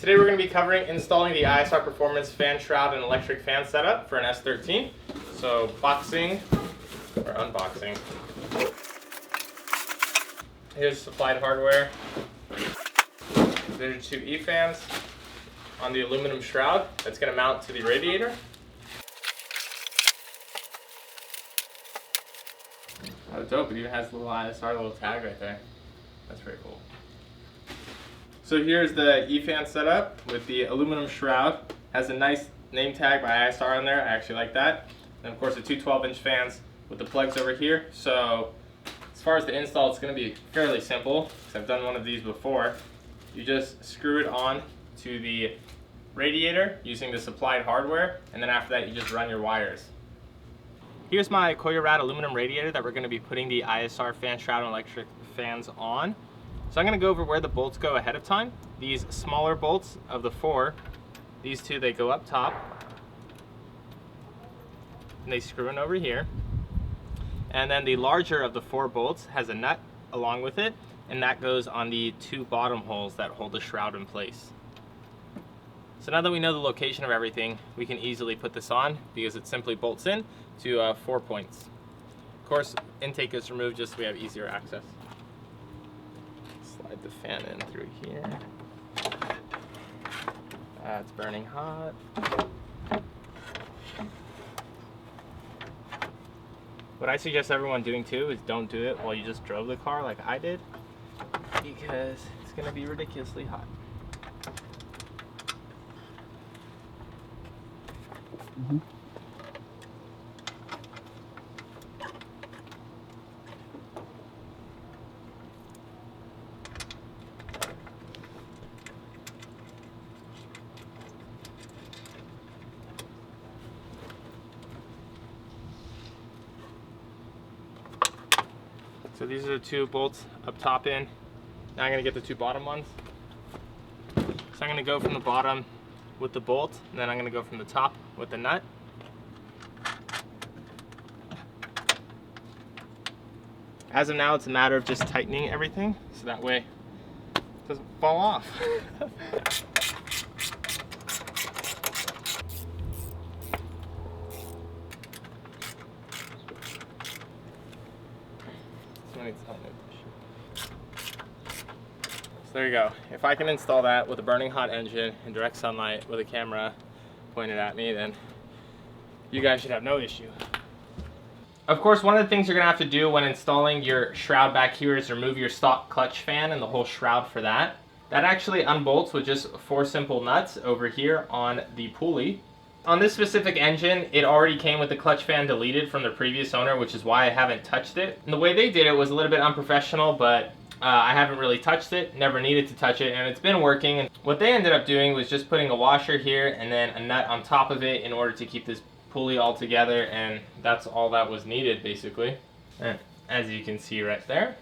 Today we're going to be covering installing the ISR Performance fan shroud and electric fan setup for an S13. So unboxing. Here's supplied hardware. There's two E-fans on the aluminum shroud that's going to mount to the radiator. Oh, dope. It even has a little ISR little tag right there. That's pretty cool. So here's the E-fan setup with the aluminum shroud. Has a nice name tag by ISR on there. I actually like that. And of course the two 12-inch fans with the plugs over here. So as far as the install, it's going to be fairly simple because I've done one of these before. You just screw it on to the radiator using the supplied hardware, and then after that you just run your wires. Here's my Rad aluminum radiator that we're going to be putting the ISR fan shroud and electric fans on. So I'm going to go over where the bolts go ahead of time. These smaller bolts of the four, these two, they go up top and they screw in over here. And then the larger of the four bolts has a nut along with it, and that goes on the two bottom holes that hold the shroud in place. So now that we know the location of everything, we can easily put this on because it simply bolts in to 4 points. Of course, intake is removed just so we have easier access. Slide the fan in through here. It's burning hot. What I suggest everyone doing too is don't do it while you just drove the car like I did, because it's going to be ridiculously hot. So these are the two bolts up top in. Now I'm going to get the two bottom ones. So I'm going to go from the bottom with the bolt, and then I'm going to go from the top with the nut. As of now, it's a matter of just tightening everything so that way it doesn't fall off. So there you go. If I can install that with a burning hot engine in direct sunlight with a camera pointed at me, then you guys should have no issue. Of course, one of the things you're going to have to do when installing your shroud back here is remove your stock clutch fan and the whole shroud for that. That actually unbolts with just 4 simple nuts over here on the pulley. On this specific engine, it already came with the clutch fan deleted from the previous owner, which is why I haven't touched it. And the way they did it was a little bit unprofessional, but I haven't really touched it, never needed to touch it, and it's been working. And what they ended up doing was just putting a washer here and then a nut on top of it in order to keep this pulley all together, and that's all that was needed basically. And as you can see right there.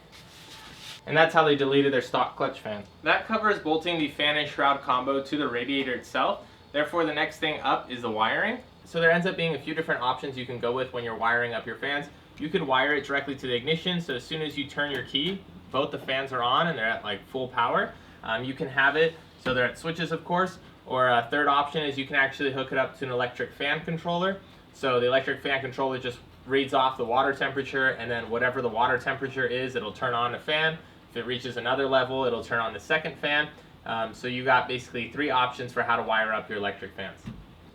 And that's how they deleted their stock clutch fan. That covers bolting the fan and shroud combo to the radiator itself. Therefore, the next thing up is the wiring. So there ends up being a few different options you can go with when you're wiring up your fans. You could wire it directly to the ignition, so as soon as you turn your key, both the fans are on and they're at like full power. You can have it so they're at switches, of course. Or a third option is you can actually hook it up to an electric fan controller. So the electric fan controller just reads off the water temperature, and then whatever the water temperature is, it'll turn on the fan. If it reaches another level, it'll turn on the second fan. So you got basically 3 options for how to wire up your electric fans.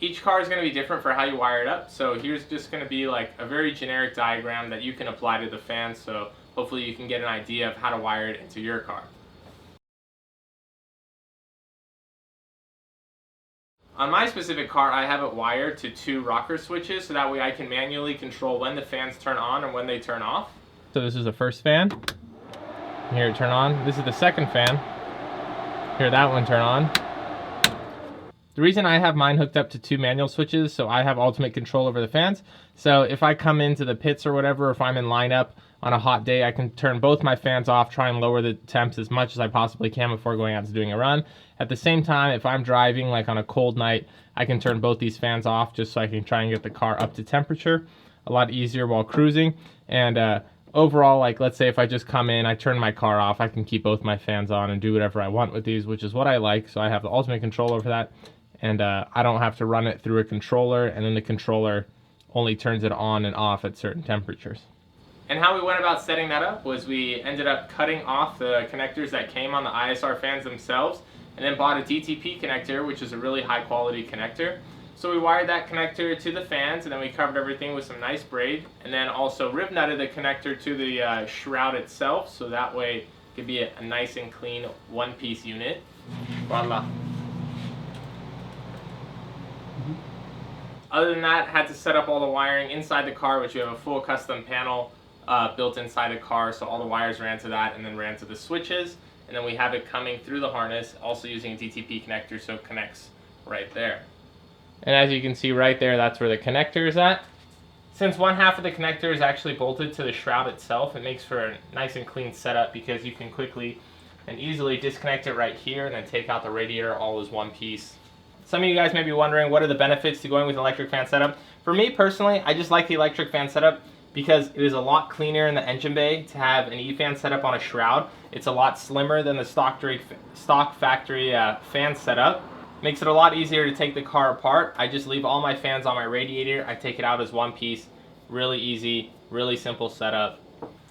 Each car is going to be different for how you wire it up. So here's just going to be like a very generic diagram that you can apply to the fan. So hopefully you can get an idea of how to wire it into your car. On my specific car, I have it wired to 2 rocker switches, so that way I can manually control when the fans turn on and when they turn off. So this is the first fan. Here it turn on. This is the second fan. Hear that one turn on. The reason I have mine hooked up to 2 manual switches, so I have ultimate control over the fans. So if I come into the pits or whatever, if I'm in lineup on a hot day, I can turn both my fans off, try and lower the temps as much as I possibly can before going out to doing a run. At the same time, if I'm driving like on a cold night, I can turn both these fans off just so I can try and get the car up to temperature. A lot easier while cruising. And overall, like let's say if I just come in, I turn my car off, I can keep both my fans on and do whatever I want with these, which is what I like. So I have the ultimate control over that, and I don't have to run it through a controller, and then the controller only turns it on and off at certain temperatures. And how we went about setting that up was we ended up cutting off the connectors that came on the ISR fans themselves, and then bought a DTP connector, which is a really high quality connector. So we wired that connector to the fans, and then we covered everything with some nice braid, and then also rib nutted the connector to the shroud itself, so that way it could be a nice and clean one-piece unit. Voila. Other than that, had to set up all the wiring inside the car, which we have a full custom panel built inside the car, so all the wires ran to that and then ran to the switches, and then we have it coming through the harness, also using a DTP connector, so it connects right there. And as you can see right there, that's where the connector is at. Since one half of the connector is actually bolted to the shroud itself, it makes for a nice and clean setup because you can quickly and easily disconnect it right here and then take out the radiator all as one piece. Some of you guys may be wondering, what are the benefits to going with an electric fan setup? For me personally, I just like the electric fan setup because it is a lot cleaner in the engine bay to have an E-fan setup on a shroud. It's a lot slimmer than the stock factory fan setup. Makes it a lot easier to take the car apart. I just leave all my fans on my radiator. I take it out as one piece. Really easy, really simple setup.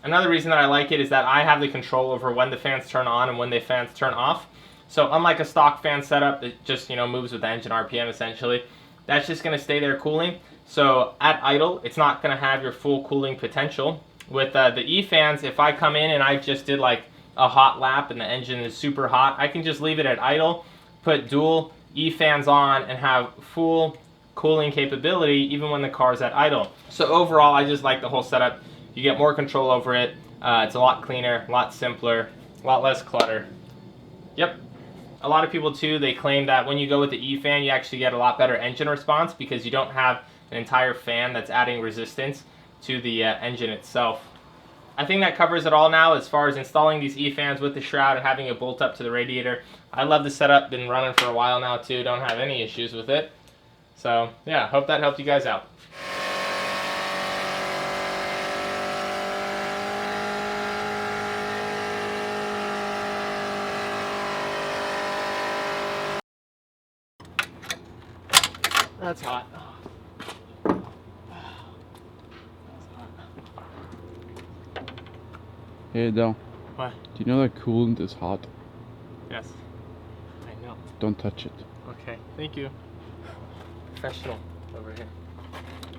Another reason that I like it is that I have the control over when the fans turn on and when the fans turn off. So unlike a stock fan setup that just, moves with the engine RPM essentially, that's just going to stay there cooling. So at idle, it's not going to have your full cooling potential. With the E-fans, if I come in and I just did like a hot lap and the engine is super hot, I can just leave it at idle, put dual E-fans on, and have full cooling capability even when the car's at idle. So overall, I just like the whole setup. You get more control over it. It's a lot cleaner, a lot simpler, a lot less clutter. Yep. A lot of people too, they claim that when you go with the E-fan, you actually get a lot better engine response because you don't have an entire fan that's adding resistance to the engine itself. I think that covers it all now as far as installing these E-fans with the shroud and having it bolt up to the radiator. I love the setup, been running for a while now too, don't have any issues with it. So yeah, hope that helped you guys out. That's hot. Hey Adele. What? Do you know that coolant is hot? Yes, I know. Don't touch it. Okay, thank you. Professional over here.